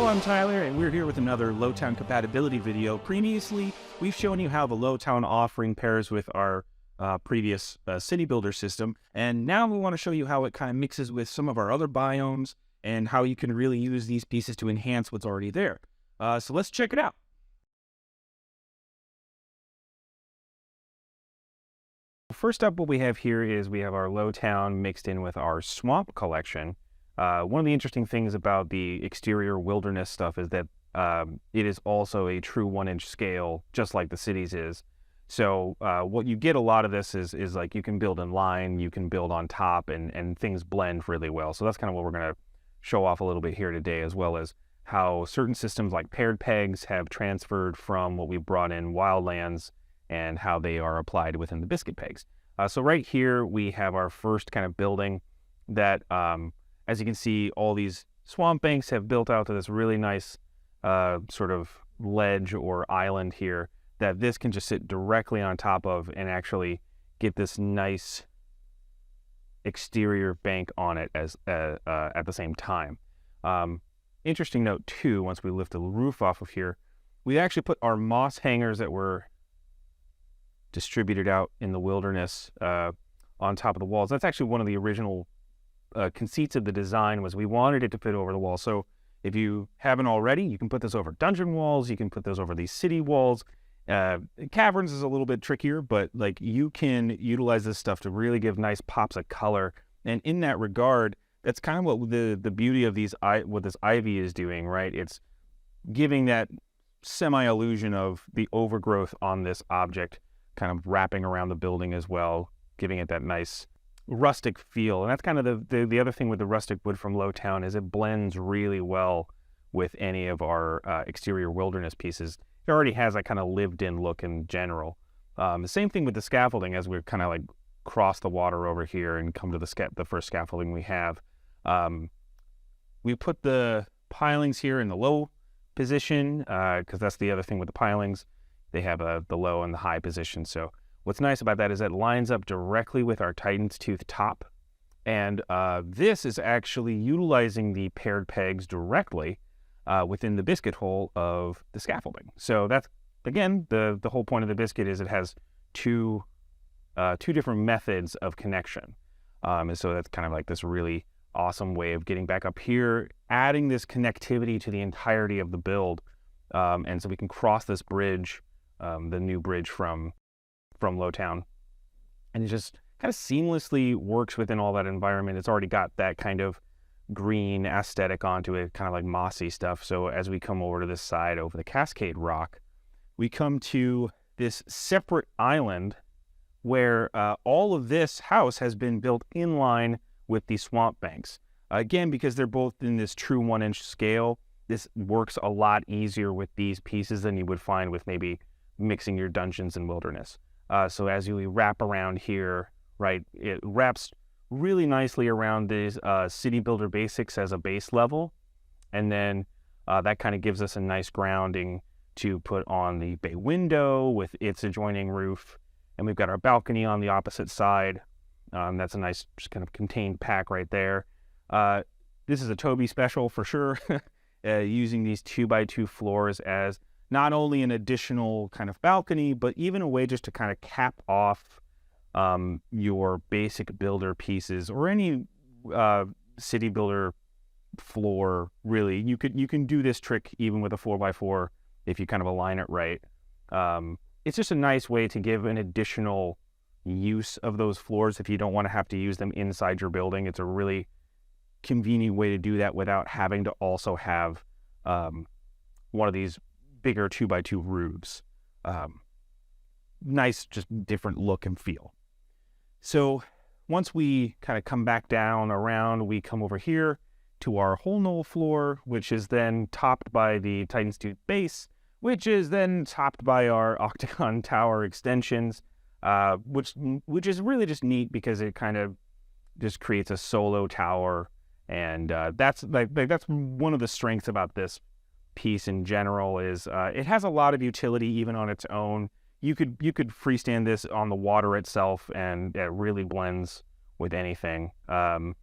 Hello, I'm Tyler, and we're here with another Lowtown compatibility video. Previously, we've shown you how the Lowtown offering pairs with our previous city builder system, and now we want to show you how it kind of mixes with some of our other biomes and how you can really use these pieces to enhance what's already there. So let's check it out. First up, what we have here is we have our Lowtown mixed in with our swamp collection. One of the interesting things about the exterior wilderness stuff is that it is also a true 1-inch scale, just like the cities is. So what you get a lot of this is like you can build in line, you can build on top, and things blend really well. So that's kind of what we're going to show off a little bit here today, as well as how certain systems like paired pegs have transferred from what we brought in wildlands and how they are applied within the biscuit pegs. So right here we have our first kind of building that as you can see, all these swamp banks have built out to this really nice sort of ledge or island here that this can just sit directly on top of and actually get this nice exterior bank on it as at the same time. Interesting note too, once we lift the roof off of here, we actually put our moss hangers that were distributed out in the wilderness on top of the walls. That's actually one of the original conceits of the design, was we wanted it to fit over the wall. So if you haven't already, you can put this over dungeon walls, you can put those over these city walls. Caverns is a little bit trickier, but like you can utilize this stuff to really give nice pops of color. And in that regard, that's kind of what the beauty of what this ivy is doing, right? It's giving that semi-illusion of the overgrowth on this object, kind of wrapping around the building as well, giving it that nice rustic feel. And that's kind of the other thing with the rustic wood from Lowtown, is it blends really well with any of our exterior wilderness pieces. It already has that kind of lived-in look in general. The same thing with the scaffolding, as we're kind of like cross the water over here and come to the first scaffolding we have. We put the pilings here in the low position because that's the other thing with the pilings. They have the low and the high position. So what's nice about that is it lines up directly with our Titan's Tooth top. And this is actually utilizing the paired pegs directly within the biscuit hole of the scaffolding. So that's, again, the whole point of the biscuit is it has two different methods of connection. And so that's kind of like this really awesome way of getting back up here, adding this connectivity to the entirety of the build. And so we can cross this bridge, the new bridge from Lowtown, and it just kind of seamlessly works within all that environment. It's already got that kind of green aesthetic onto it, kind of like mossy stuff. So as we come over to this side over the Cascade Rock, we come to this separate island where all of this house has been built in line with the swamp banks. Again, because they're both in this true 1-inch scale, this works a lot easier with these pieces than you would find with maybe mixing your dungeons and wilderness. So as you wrap around here, right, it wraps really nicely around these city builder basics as a base level. And then that kind of gives us a nice grounding to put on the bay window with its adjoining roof. And we've got our balcony on the opposite side. That's a nice just kind of contained pack right there. This is a Toby special for sure, using these 2x2 floors as not only an additional kind of balcony, but even a way just to kind of cap off your basic builder pieces or any city builder floor. Really, you can do this trick even with a 4x4 if you kind of align it right. It's just a nice way to give an additional use of those floors if you don't want to have to use them inside your building. It's a really convenient way to do that without having to also have one of these bigger 2x2 roofs. Nice, just different look and feel. So once we kind of come back down around, we come over here to our whole knoll floor, which is then topped by the Titan's Tooth base, which is then topped by our octagon tower extensions, which is really just neat because it kind of just creates a solo tower. And that's one of the strengths about this piece in general is it has a lot of utility even on its own. You could freestand this on the water itself, and it really blends with anything. And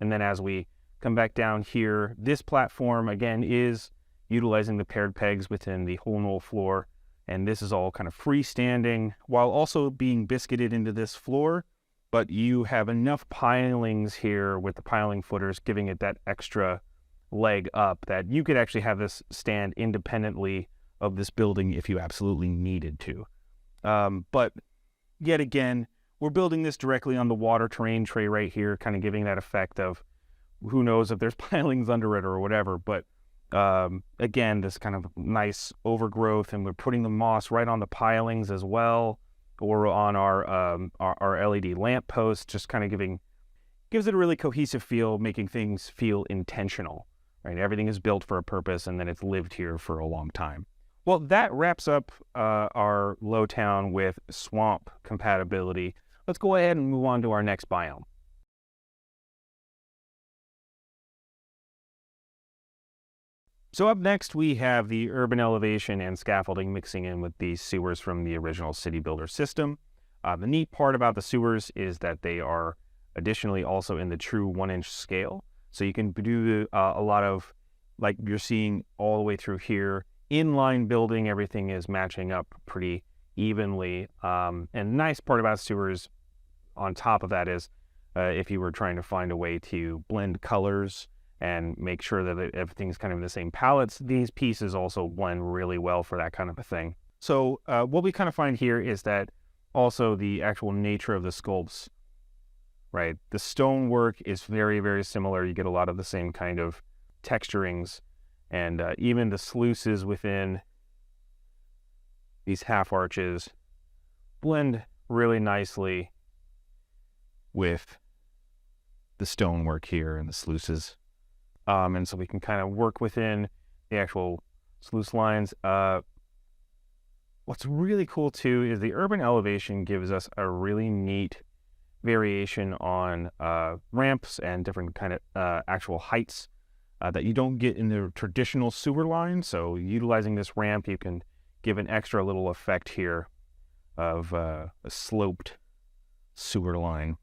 then as we come back down here, this platform again is utilizing the paired pegs within the whole knoll floor. And this is all kind of freestanding while also being biscuited into this floor. But you have enough pilings here with the piling footers giving it that extra leg up that you could actually have this stand independently of this building if you absolutely needed to. But yet again, we're building this directly on the water terrain tray right here, kind of giving that effect of who knows if there's pilings under it or whatever. But again, this kind of nice overgrowth, and we're putting the moss right on the pilings as well, or on our LED lamp posts, just kind of gives it a really cohesive feel, making things feel intentional, right? Everything is built for a purpose, and then it's lived here for a long time. Well, that wraps up our Lowtown with swamp compatibility. Let's go ahead and move on to our next biome. So up next, we have the urban elevation and scaffolding mixing in with the sewers from the original city builder system. The neat part about the sewers is that they are additionally also in the true 1-inch scale. So you can do a lot of, like you're seeing all the way through here, inline building, everything is matching up pretty evenly. And the nice part about sewers on top of that is if you were trying to find a way to blend colors and make sure that everything's kind of in the same palettes, these pieces also blend really well for that kind of a thing. So what we kind of find here is that also the actual nature of the sculpts, right? The stonework is very, very similar. You get a lot of the same kind of texturings, and even the sluices within these half arches blend really nicely with the stonework here and the sluices. And so we can kind of work within the actual sluice lines. What's really cool too is the urban elevation gives us a really neat variation on ramps and different kind of actual heights that you don't get in the traditional sewer line. So utilizing this ramp, you can give an extra little effect here of a sloped sewer line.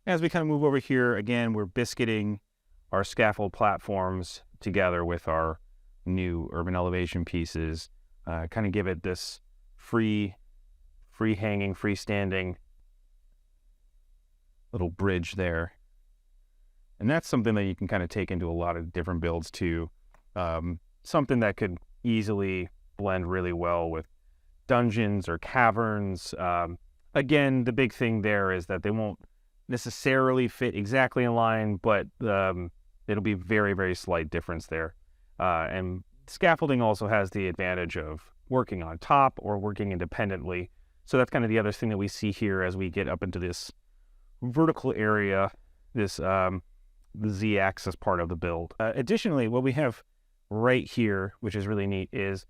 As we kind of move over here, again, we're biscuiting our scaffold platforms together with our new urban elevation pieces, kind of give it this free hanging, freestanding little bridge there. And that's something that you can kind of take into a lot of different builds too. Something that could easily blend really well with dungeons or caverns. Again, the big thing there is that they won't necessarily fit exactly in line, but it'll be very, very slight difference there. And scaffolding also has the advantage of working on top or working independently. So that's kind of the other thing that we see here as we get up into this vertical area, this the Z-axis part of the build. Additionally, what we have right here, which is really neat, is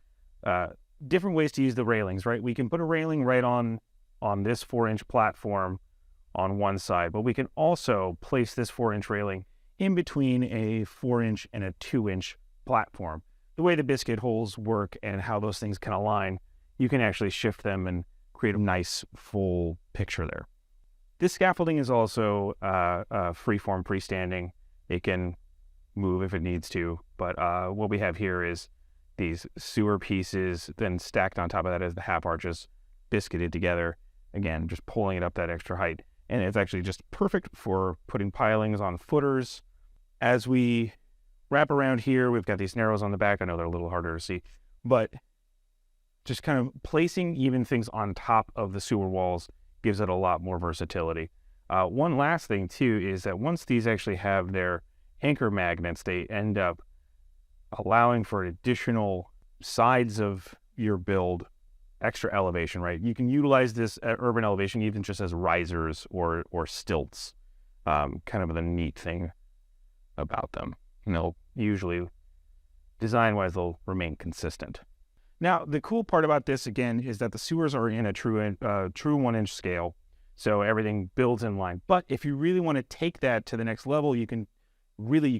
different ways to use the railings, right? We can put a railing right on this 4-inch platform on one side, but we can also place this 4-inch railing in between a 4-inch and a 2-inch platform. The way the biscuit holes work and how those things can align, you can actually shift them and create a nice full picture there. This scaffolding is also freeform, freestanding. It can move if it needs to, but what we have here is these sewer pieces then stacked on top of that as the half arches biscuited together. Again, just pulling it up that extra height. And it's actually just perfect for putting pilings on footers. As we wrap around here, we've got these narrows on the back. I know they're a little harder to see, but just kind of placing even things on top of the sewer walls gives it a lot more versatility. One last thing too is that once these actually have their anchor magnets, they end up allowing for additional sides of your build, extra elevation, right? You can utilize this urban elevation even just as risers or stilts. Kind of the neat thing about them. And they'll usually, design-wise, they'll remain consistent. Now, the cool part about this, again, is that the sewers are in a true 1-inch scale, so everything builds in line. But if you really want to take that to the next level, you can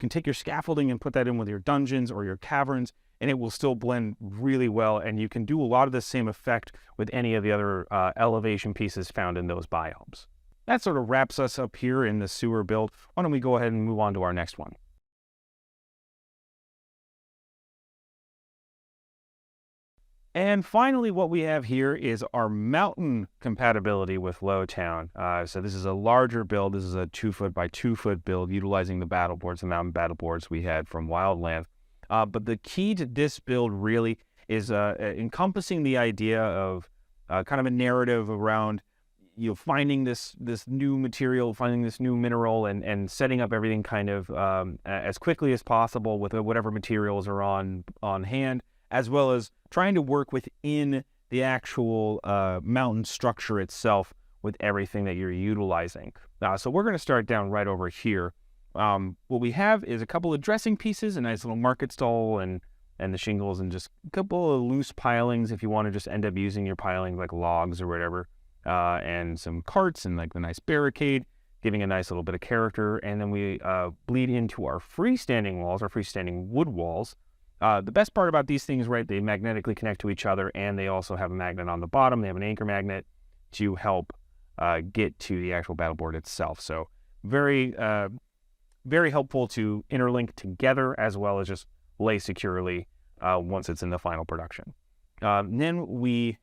take your scaffolding and put that in with your dungeons or your caverns, and it will still blend really well, and you can do a lot of the same effect with any of the other elevation pieces found in those biomes. That sort of wraps us up here in the sewer build. Why don't we go ahead and move on to our next one? And finally, what we have here is our mountain compatibility with Lowtown. So this is a larger build. This is a 2-foot by 2-foot build utilizing the battle boards, the mountain battle boards we had from Wildlands. But the key to this build really is encompassing the idea of kind of a narrative around finding this new material, finding this new mineral, and setting up everything kind of as quickly as possible with whatever materials are on hand, as well as trying to work within the actual mountain structure itself with everything that you're utilizing. So we're going to start down right over here. What we have is a couple of dressing pieces, a nice little market stall, and the shingles, and just a couple of loose pilings if you want to just end up using your pilings like logs or whatever, and some carts and like the nice barricade, giving a nice little bit of character. And then we bleed into our freestanding walls, our freestanding wood walls. The best part about these things, right, they magnetically connect to each other, and they also have a magnet on the bottom. They have an anchor magnet to help get to the actual battle board itself. So very, very helpful to interlink together as well as just lay securely once it's in the final production. Then we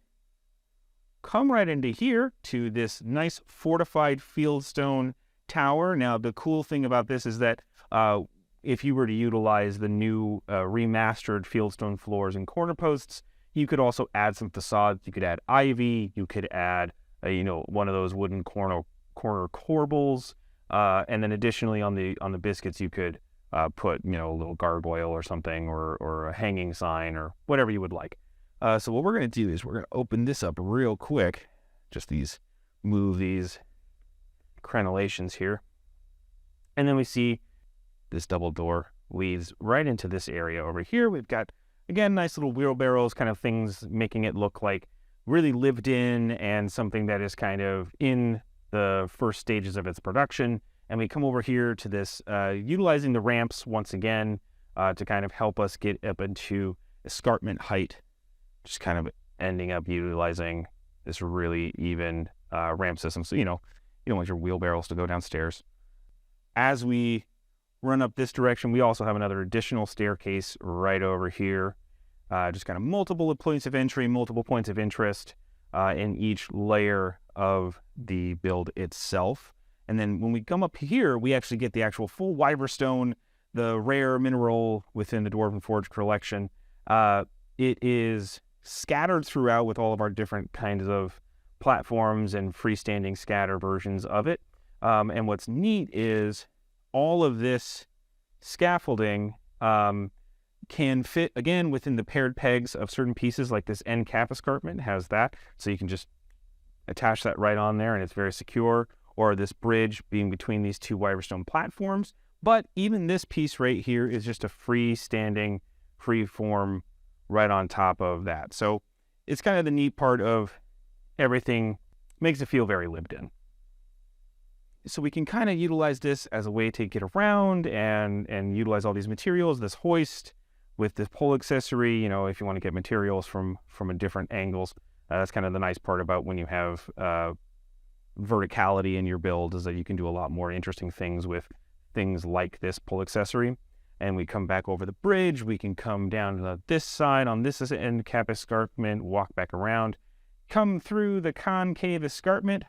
come right into here to this nice fortified fieldstone tower. Now, the cool thing about this is that if you were to utilize the new remastered fieldstone floors and corner posts, you could also add some facades. You could add ivy. You could add, one of those wooden corner corbels, and then additionally on the biscuits, you could put, a little gargoyle or something, or a hanging sign, or whatever you would like. So what we're going to do is we're going to open this up real quick. Just move these crenellations here. And then we see this double door leads right into this area over here. We've got, again, nice little wheelbarrows, kind of things making it look like really lived in and something that is kind of in the first stages of its production. And we come over here to this, utilizing the ramps once again to kind of help us get up into escarpment height, just kind of ending up utilizing this really even ramp system. So, you don't want your wheelbarrows to go downstairs. As we run up this direction, we also have another additional staircase right over here. Just kind of multiple points of entry, multiple points of interest in each layer of the build itself. And then when we come up here, we actually get the actual full Wyverstone, the rare mineral within the Dwarven Forge collection. It is scattered throughout with all of our different kinds of platforms and freestanding scatter versions of it. And what's neat is all of this scaffolding can fit, again, within the paired pegs of certain pieces, like this end cap escarpment has that. So you can just attach that right on there and it's very secure, or this bridge being between these two Wyverstone platforms. But even this piece right here is just a freestanding, free form right on top of that. So it's kind of the neat part of everything, makes it feel very lived in. So we can kind of utilize this as a way to get around and utilize all these materials, this hoist with this pole accessory, if you want to get materials from different angles. That's kind of the nice part about when you have verticality in your build, is that you can do a lot more interesting things with things like this pole accessory. And we come back over the bridge, we can come down to this side on this end cap escarpment, walk back around, come through the concave escarpment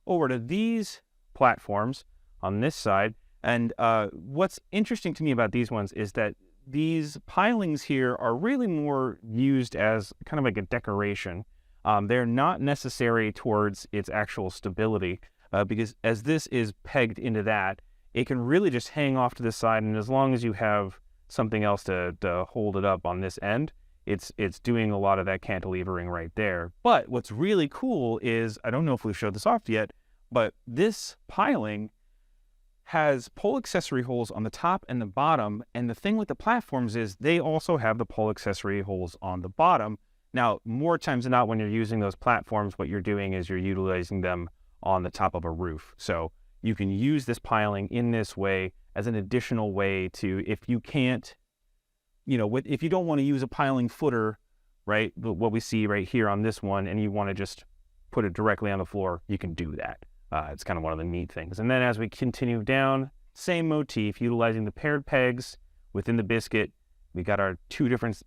over to these platforms on this side. And what's interesting to me about these ones is that these pilings here are really more used as kind of like a decoration. They're not necessary towards its actual stability, because as this is pegged into that, it can really just hang off to the side, and as long as you have something else to hold it up on this end, it's doing a lot of that cantilevering right there. But what's really cool is, I don't know if we've showed this off yet, but this piling has pole accessory holes on the top and the bottom, and the thing with the platforms is they also have the pole accessory holes on the bottom. Now, more times than not, when you're using those platforms, what you're doing is you're utilizing them on the top of a roof. So you can use this piling in this way as an additional way to, if you can't, if you don't want to use a piling footer, right, what we see right here on this one, and you want to just put it directly on the floor, you can do that. It's kind of one of the neat things. And then as we continue down, same motif, utilizing the paired pegs within the biscuit. We got our two different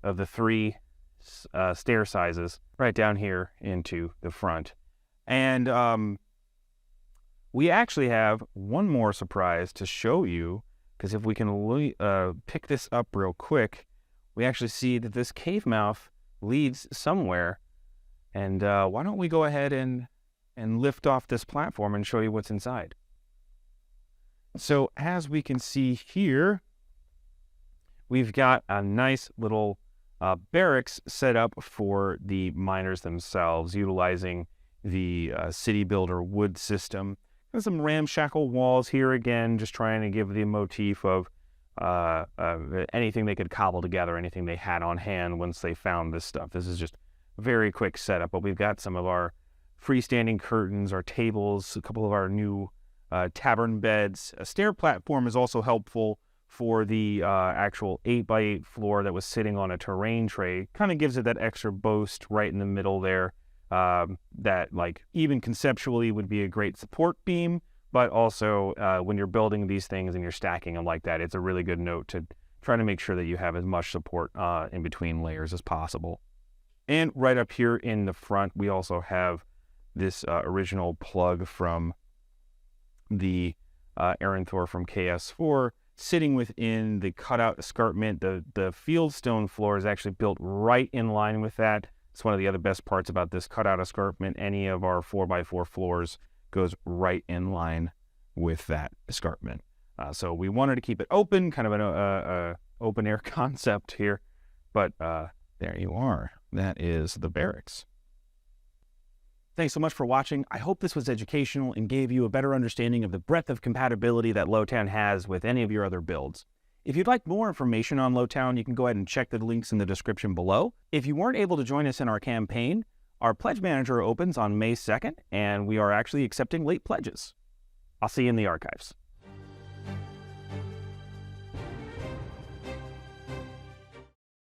of the three stair sizes right down here into the front. And we actually have one more surprise to show you, because if we can pick this up real quick, we actually see that this cave mouth leads somewhere. And why don't we go ahead and lift off this platform and show you what's inside. So as we can see here, we've got a nice little barracks set up for the miners themselves, utilizing the city builder wood system. There's some ramshackle walls here again, just trying to give the motif of anything they could cobble together, anything they had on hand once they found this stuff. This is just a very quick setup, but we've got some of our freestanding curtains, our tables, a couple of our new tavern beds. A stair platform is also helpful for the actual 8x8 floor that was sitting on a terrain tray. Kind of gives it that extra boast right in the middle there, that like even conceptually would be a great support beam, but also when you're building these things and you're stacking them like that, it's a really good note to try to make sure that you have as much support in between layers as possible. And right up here in the front, we also have this original plug from the Aranthor from KS4 sitting within the cutout escarpment. The fieldstone floor is actually built right in line with that. It's one of the other best parts about this cutout escarpment. Any of our 4x4 floors goes right in line with that escarpment. So we wanted to keep it open, kind of an open air concept here. But there you are. That is the barracks. Thanks so much for watching. I hope this was educational and gave you a better understanding of the breadth of compatibility that Lowtown has with any of your other builds. If you'd like more information on Lowtown, you can go ahead and check the links in the description below. If you weren't able to join us in our campaign, our Pledge Manager opens on May 2nd, and we are actually accepting late pledges. I'll see you in the archives.